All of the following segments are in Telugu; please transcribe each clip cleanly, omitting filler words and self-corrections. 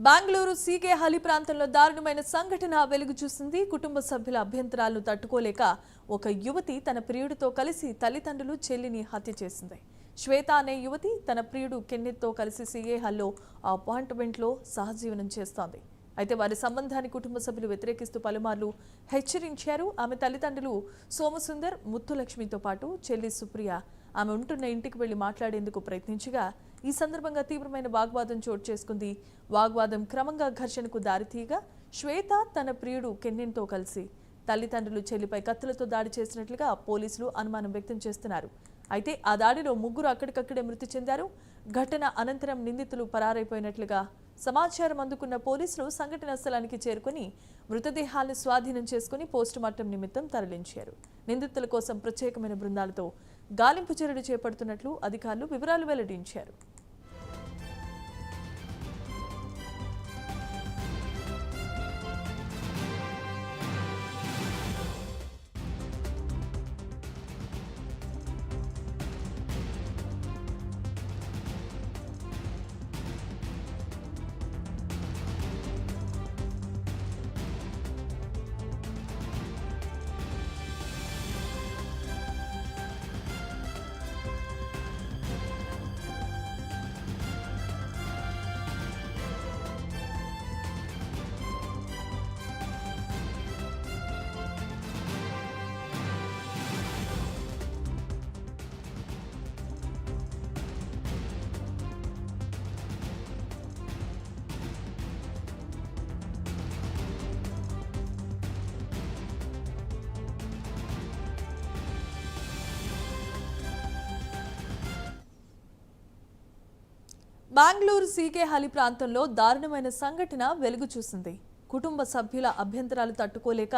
బెంగళూరు సీకేహళ్లి ప్రాంతంలో దారుణమైన సంఘటన వెలుగు చూసింది. కుటుంబ సభ్యుల అభ్యంతరాలను తట్టుకోలేక ఒక యువతి తన ప్రియుడితో కలిసి తల్లిదండ్రులు చెల్లిని హత్య చేసింది. శ్వేత అనే యువతి తన ప్రియుడు కెన్నెత్తో కలిసి సీకేహల్లో అపార్ట్మెంట్లో సహజీవనం చేస్తోంది. అయితే వారి సంబంధాన్ని కుటుంబ సభ్యులు వ్యతిరేకిస్తూ పలుమార్లు హెచ్చరించారు. ఆమె తల్లిదండ్రులు సోమసుందర్, ముత్తులక్ష్మితో పాటు చెల్లి సుప్రియ ఆమె ఉంటున్న ఇంటికి వెళ్లి మాట్లాడేందుకు ప్రయత్నించగా ఈ సందర్భంగా తీవ్రమైన వాగ్వాదం చోటు చేసుకుంది. వాగ్వాదం క్రమంగా ఘర్షణకు దారితీయగా శ్వేత తన ప్రియుడు కెన్నెన్తో కలిసి తల్లిదండ్రులు చెల్లిపై కత్తులతో దాడి చేసినట్లుగా పోలీసులు అనుమానం వ్యక్తం చేస్తున్నారు. అయితే ఆ దాడిలో ముగ్గురు అక్కడికక్కడే మృతి చెందారు. ఘటన అనంతరం నిందితులు పరారైపోయినట్లుగా సమాచారం అందుకున్న పోలీసులు సంఘటనా స్థలానికి చేరుకుని మృతదేహాలను స్వాధీనం చేసుకుని పోస్టుమార్టం నిమిత్తం తరలించారు. నిందితుల కోసం ప్రత్యేకమైన బృందాలతో గాలింపు చర్యలు చేపడుతున్నట్లు అధికారులు వివరాలు వెల్లడించారు. బెంగళూరు సీకేహళ్లి ప్రాంతంలో దారుణమైన సంఘటన వెలుగు చూసింది. కుటుంబ సభ్యుల అభ్యంతరాలు తట్టుకోలేక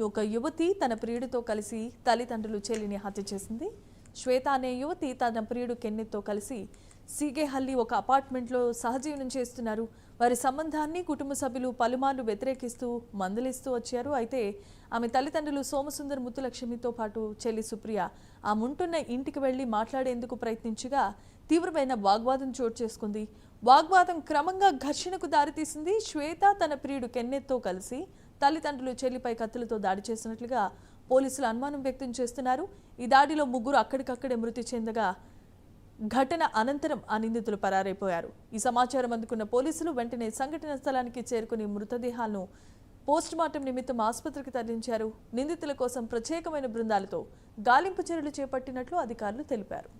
ఒక యువతి తన ప్రియుడితో కలిసి తల్లిదండ్రులు చెల్లిని హత్య చేసింది. శ్వేత అనే యువతి తన ప్రియుడు కెన్నెత్తో కలిసి సీకేహళ్లి ఒక అపార్ట్మెంట్లో సహజీవనం చేస్తున్నారు. వారి సంబంధాన్ని కుటుంబ సభ్యులు పలుమార్లు వ్యతిరేకిస్తూ మందలిస్తూ వచ్చారు. అయితే ఆమె తల్లిదండ్రులు సోమసుందర్, ముత్తులక్ష్మితో పాటు చెల్లి సుప్రియ ఆమె ఉంటున్న ఇంటికి వెళ్లి మాట్లాడేందుకు ప్రయత్నించగా తీవ్రమైన వాగ్వాదం చోటు చేసుకుంది. వాగ్వాదం క్రమంగా ఘర్షణకు దారితీసింది. శ్వేత తన ప్రియుడు కెన్నెత్తో కలిసి తల్లిదండ్రులు చెల్లిపై కత్తులతో దాడి చేసినట్లుగా పోలీసులు అనుమానం వ్యక్తం చేస్తున్నారు. ఈ దాడిలో ముగ్గురు అక్కడికక్కడే మృతి చెందగా ఘటన అనంతరం ఆ నిందితులు పరారైపోయారు. ఈ సమాచారం అందుకున్న పోలీసులు వెంటనే సంఘటన స్థలానికి చేరుకుని మృతదేహాలను పోస్టుమార్టం నిమిత్తం ఆసుపత్రికి తరలించారు. నిందితుల కోసం ప్రత్యేకమైన బృందాలతో గాలింపు చర్యలు చేపట్టినట్లు అధికారులు తెలిపారు.